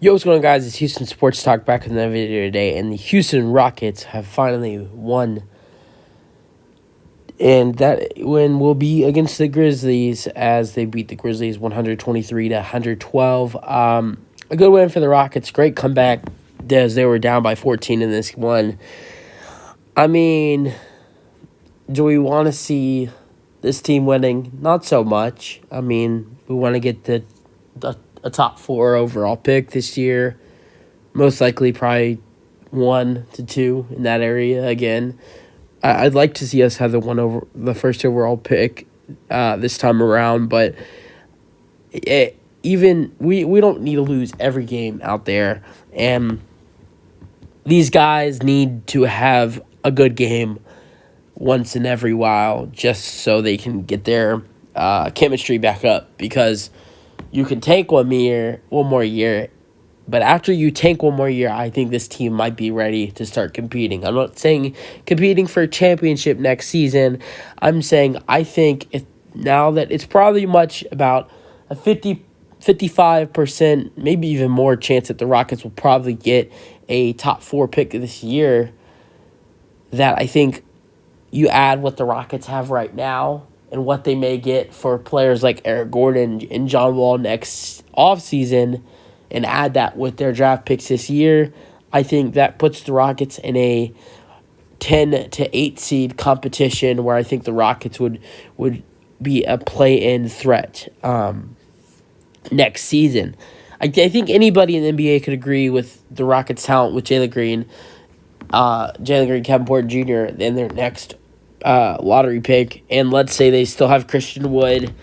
Yo, what's going on, guys? It's Houston Sports Talk back in the video today, and the Houston Rockets have finally won. And that win will be against the Grizzlies as they beat the Grizzlies 123 to 112. A good win for the Rockets. Great comeback as they were down by 14 in this one. I mean, do we want to see this team winning? Not so much. I mean, we want to get a top 4 overall pick this year. Most likely probably 1 to 2 in that area again. I'd like to see us have the first overall pick this time around, but we don't need to lose every game out there, and these guys need to have a good game once in every while just so they can get their chemistry back up, because you can tank one more year, but after you tank one more year, I think this team might be ready to start competing. I'm not saying competing for a championship next season. I'm saying I think now that it's probably much about a 55%, maybe even more chance that the Rockets will probably get a top 4 pick this year, that I think you add what the Rockets have right now and what they may get for players like Eric Gordon and John Wall next offseason, and add that with their draft picks this year, I think that puts the Rockets in a 10 to 8 seed competition where I think the Rockets would be a play-in threat next season. I think anybody in the NBA could agree with the Rockets' talent with Jalen Green, Kevin Porter Jr., and their next lottery pick. And let's say they still have Christian Wood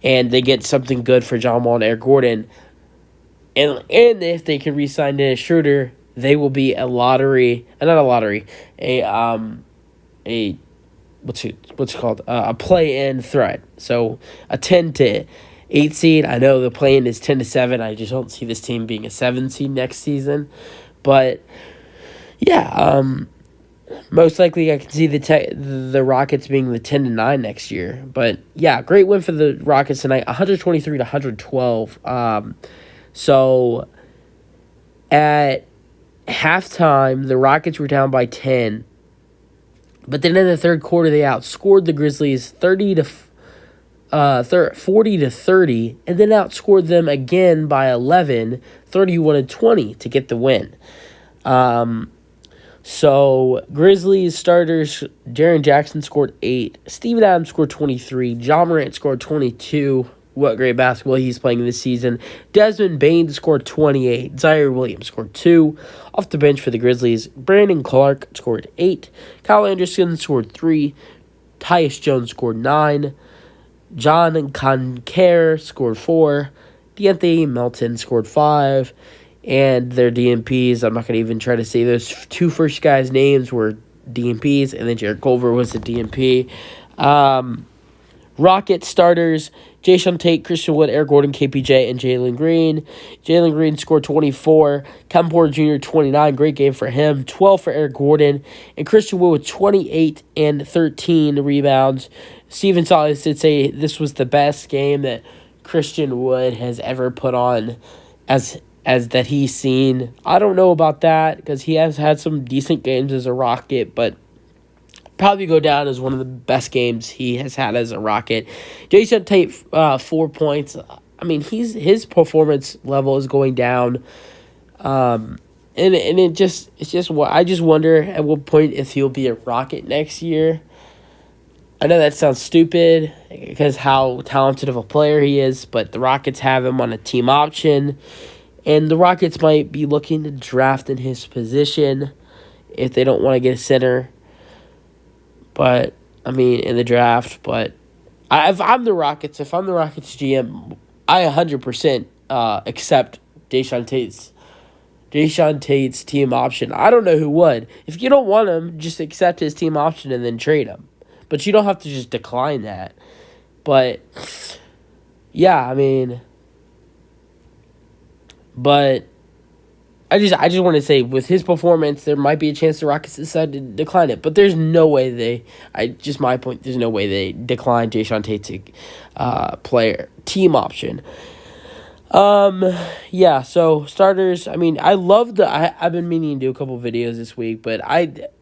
and they get something good for John Wall and Eric Gordon. And if they can re-sign Dennis Schroeder, they will be a play-in threat. So a 10 to 8 seed. I know the play-in is 10 to 7. I just don't see this team being a 7 seed next season. But yeah, most likely I can see the Rockets being the 10 to 9 next year. But yeah, great win for the Rockets tonight, 123 to 112. So at halftime, the Rockets were down by 10. But then in the third quarter, they outscored the Grizzlies 40 to 30, and then outscored them again by 11, 31-20 to get the win. So Grizzlies starters, Jaren Jackson scored 8, Steven Adams scored 23, Ja Morant scored 22. What great basketball he's playing this season. Desmond Bane scored 28. Zaire Williams scored 2. Off the bench for the Grizzlies, Brandon Clark scored 8. Kyle Anderson scored 3. Tyus Jones scored 9. John Conker scored 4. De'Anthony Melton scored 5. And their DMPs, I'm not going to even try to say those two first guys' names were DMPs, and then Jarrett Culver was the DMP. Rocket starters, Jason Tate, Christian Wood, Eric Gordon, KPJ, and Jalen Green. Jalen Green scored 24. Kevin Porter Jr., 29. Great game for him. 12 for Eric Gordon. And Christian Wood with 28 and 13 rebounds. Steven Silas did say this was the best game that Christian Wood has ever put on as that he's seen. I don't know about that because he has had some decent games as a Rocket, but probably go down as one of the best games he has had as a Rocket. Jason Tate, 4 points. I mean, his performance level is going down, and I just wonder at what point if he'll be a Rocket next year. I know that sounds stupid because how talented of a player he is, but the Rockets have him on a team option, and the Rockets might be looking to draft in his position if they don't want to get a center. But, I mean, in the draft. But if I'm the Rockets GM, I 100% accept Jason Tate's team option. I don't know who would. If you don't want him, just accept his team option and then trade him. But you don't have to just decline that. But, yeah, I mean, but I just want to say, with his performance, there might be a chance the Rockets decide to decline it. But there's no way there's no way they decline Jason Tate's team option. Yeah, so starters, I mean, I've been meaning to do a couple videos this week, but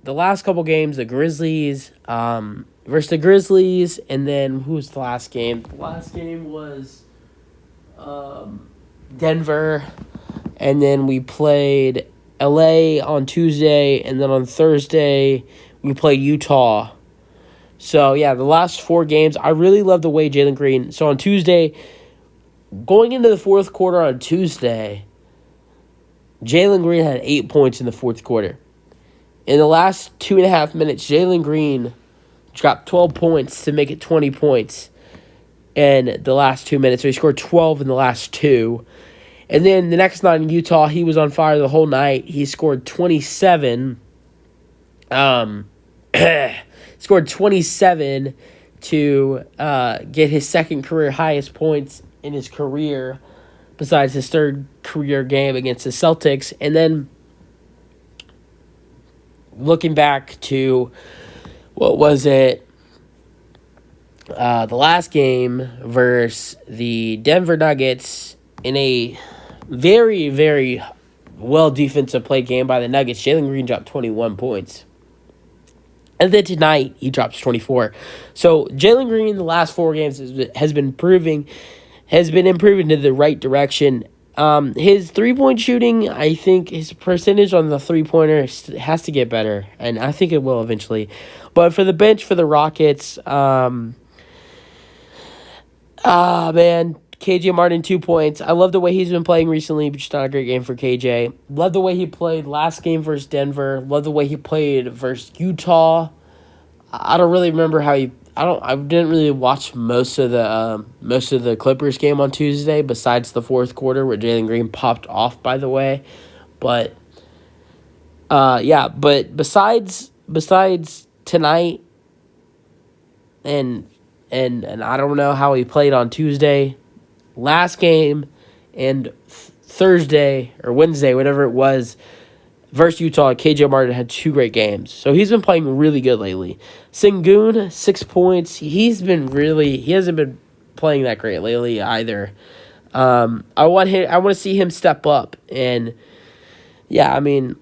the last couple games, the Grizzlies, versus the Grizzlies, and then who was the last game? The last game was, Denver, and then we played LA on Tuesday, and then on Thursday, we played Utah. So, yeah, the last 4 games, I really love the way Jalen Green, so on Tuesday, going into the fourth quarter on Tuesday, Jalen Green had 8 points in the fourth quarter. In the last 2.5 minutes, Jalen Green dropped 12 points to make it 20 points in the last 2 minutes. So he scored 12 in the last 2. And then the next night in Utah, he was on fire the whole night. He scored 27. Scored 27 to get his second career highest points in his career, besides his third career game against the Celtics. And then looking back to, what was it, the last game versus the Denver Nuggets in a very, very well defensive play game by the Nuggets, Jalen Green dropped 21 points. And then tonight, he drops 24. So Jalen Green, the last 4 games, has been improving to the right direction. His 3-point shooting, I think his percentage on the 3-pointer has to get better, and I think it will eventually. But for the bench for the Rockets, man, KJ Martin, 2 points. I love the way he's been playing recently, but just not a great game for KJ. Love the way he played last game versus Denver. Love the way he played versus Utah. I don't really remember how he. I didn't really watch most of the Clippers game on Tuesday, besides the fourth quarter where Jalen Green popped off, by the way. But yeah, but besides tonight, and I don't know how he played on Tuesday, last game, and Thursday or Wednesday, whatever it was, versus Utah, KJ Martin had 2 great games. So he's been playing really good lately. Sengun, 6 points. He hasn't been playing that great lately either. I want to see him step up. And yeah, I mean,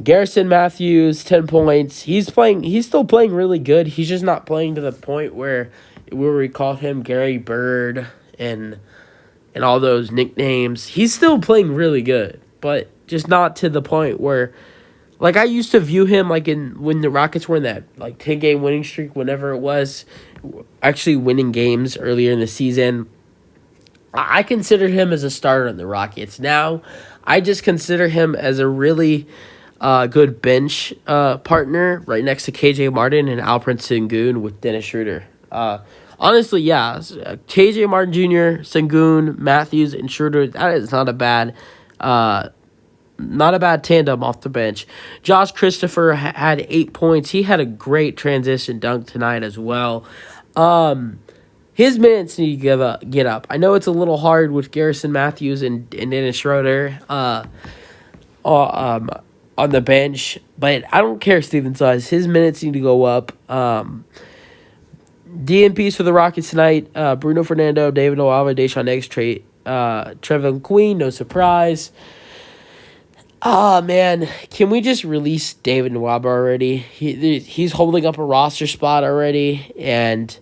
Garrison Matthews, 10 points. He's still playing really good. He's just not playing to the point where we call him Gary Bird and all those nicknames. He's still playing really good, but just not to the point where, like, I used to view him like when the Rockets were in that like 10-game winning streak, whenever it was, actually winning games earlier in the season. I considered him as a starter in the Rockets. Now, I just consider him as a really good bench partner right next to KJ Martin and Alperen Sengun with Dennis Schroeder. Honestly, yeah, KJ Martin Jr., Sengun, Matthews, and Schroeder, that is not a bad tandem off the bench. Josh Christopher had 8 points. He had a great transition dunk tonight as well. His minutes need to get up. I know it's a little hard with Garrison Matthews and Dennis Schroeder on the bench, but I don't care, Steven Size. His minutes need to go up. DNPs for the Rockets tonight, Bruno Fernando, David Nwaba, Deshaun Eggs, Trevin Queen, no surprise. Man, can we just release David Nwaba already? He's holding up a roster spot already, and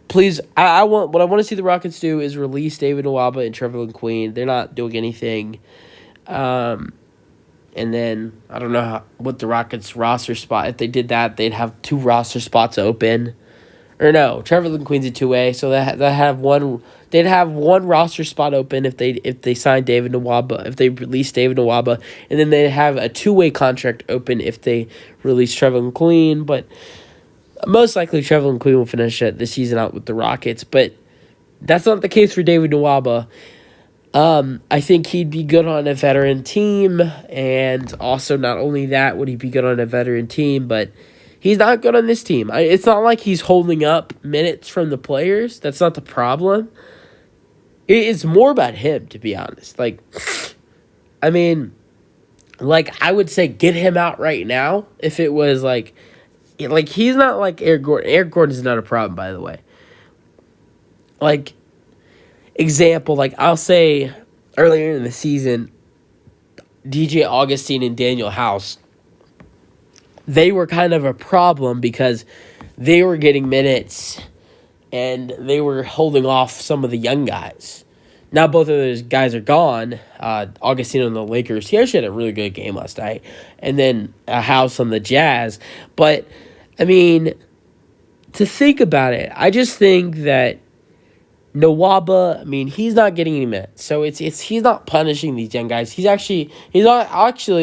please, what I want to see the Rockets do is release David Nwaba and Trevin Queen. They're not doing anything. And then I don't know what the Rockets roster spot. If they did that, they'd have 2 roster spots open. Or no, Trevor Queen's a 2A, so they'd have one roster spot open if they sign David Nwaba, if they release David Nwaba, and then they'd have a 2-way contract open if they release Trevor Queen. But most likely Trevor Queen will finish the season out with the Rockets, but that's not the case for David Nwaba. I think he'd be good on a veteran team, and also not only that would he be good on a veteran team, but he's not good on this team. It's not like he's holding up minutes from the players. That's not the problem. It's more about him, to be honest. Like, I mean, like, I would say get him out right now if it was like he's not like Eric Gordon. Eric Gordon is not a problem, by the way. Like, example, like I'll say earlier in the season, DJ Augustine and Daniel House, they were kind of a problem because they were getting minutes and they were holding off some of the young guys. Now both of those guys are gone. Augustine on the Lakers, he actually had a really good game last night. And then a House on the Jazz. But, I mean, to think about it, I just think that Nwaba, I mean, he's not getting any minutes. So he's not punishing these young guys. He's actually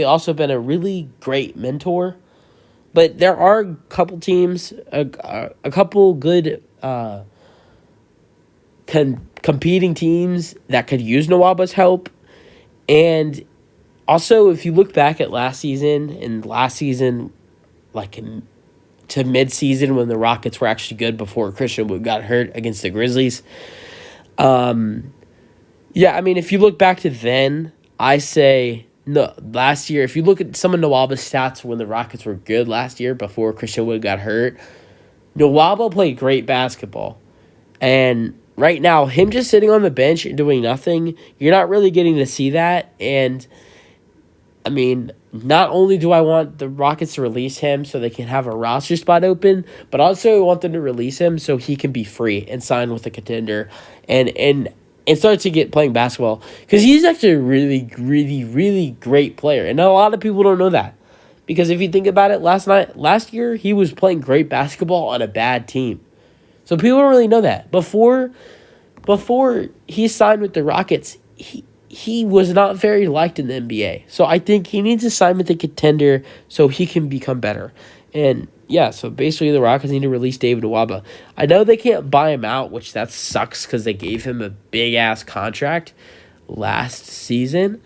also been a really great mentor. But there are a couple teams, a couple good competing teams that could use Nwaba's help. And also, if you look back at last season, like to mid-season when the Rockets were actually good before Christian Wood got hurt against the Grizzlies. Yeah, I mean, if you look back to then, I say no. Last year, if you look at some of Nwaba's stats when the Rockets were good last year before Christian Wood got hurt, Nwaba played great basketball. And right now, him just sitting on the bench and doing nothing, you're not really getting to see that. And, I mean, not only do I want the Rockets to release him so they can have a roster spot open, but also I want them to release him so he can be free and sign with a contender and start to get playing basketball. Because he's actually a really, really, really great player. And a lot of people don't know that. Because if you think about it, last year, he was playing great basketball on a bad team. So people don't really know that. Before he signed with the Rockets, he was not very liked in the NBA. So I think he needs to sign with a contender so he can become better. And yeah, so basically the Rockets need to release David Nwaba. I know they can't buy him out, which that sucks because they gave him a big-ass contract last offseason.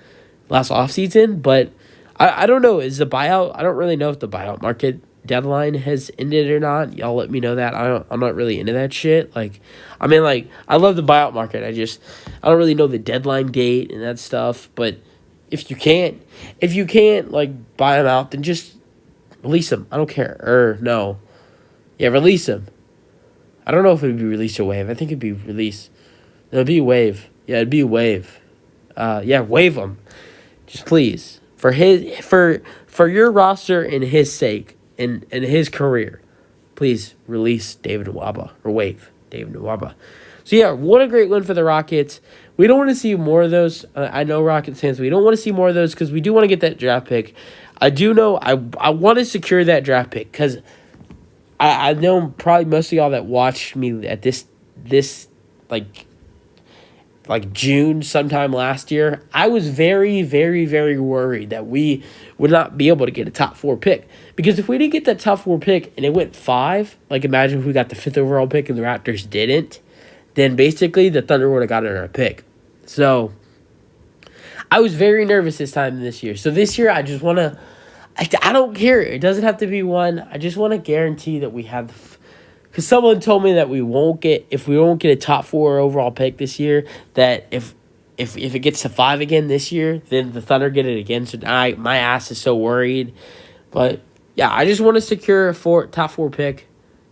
But I don't know. Is the buyout? I don't really know if the buyout market deadline has ended or not. Y'all let me know that. I'm not really into that shit. I love the buyout market. I don't really know the deadline date and that stuff. But if you can't buy them out, then just release them. I don't care. Release them. I don't know if it would be release or waive. I think it'd be release. It'd be waive. Yeah, it'd be waive. Waive them. Just please for your roster and his sake. In his career, please release David Nwaba or waive David Nwaba. So yeah, what a great win for the Rockets. We don't want to see more of those. I know Rockets fans, we don't want to see more of those because we do want to get that draft pick. I do know I want to secure that draft pick because I know probably most of y'all that watched me at this June sometime last year, I was very, very, very worried that we would not be able to get a top 4 pick. Because if we didn't get that top 4 pick and it went 5, imagine if we got the 5th overall pick and the Raptors didn't, then basically the Thunder would have gotten our pick. So I was very nervous this year. So this year I just want to, I don't care. It doesn't have to be 1. I just want to guarantee that we have because someone told me that if we won't get a top 4 overall pick this year, that if it gets to 5 again this year, then the Thunder get it again. So my ass is so worried. But yeah, I just want to secure a top 4 pick.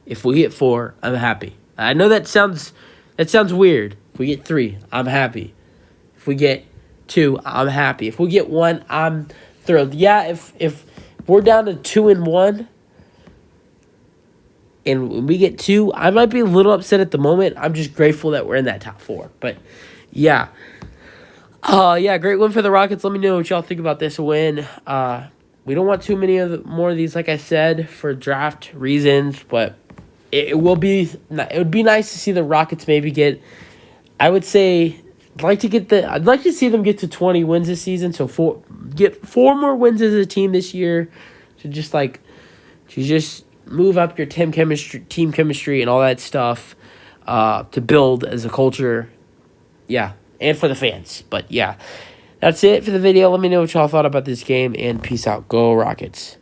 If we get 4, I'm happy. I know that sounds weird. If we get 3, I'm happy. If we get 2, I'm happy. If we get 1, I'm thrilled. Yeah, if we're down to 2-1. And when we get 2, I might be a little upset at the moment. I'm just grateful that we're in that top 4. But, yeah. Great win for the Rockets. Let me know what y'all think about this win. We don't want too many more of these, like I said, for draft reasons. But it would be nice to see the Rockets maybe get, I would say, I'd like to see them get to 20 wins this season. So get 4 more wins as a team this year. To just move up your team chemistry and all that stuff to build as a culture. Yeah, and for the fans. But yeah, that's it for the video. Let me know what y'all thought about this game, and peace out. Go Rockets.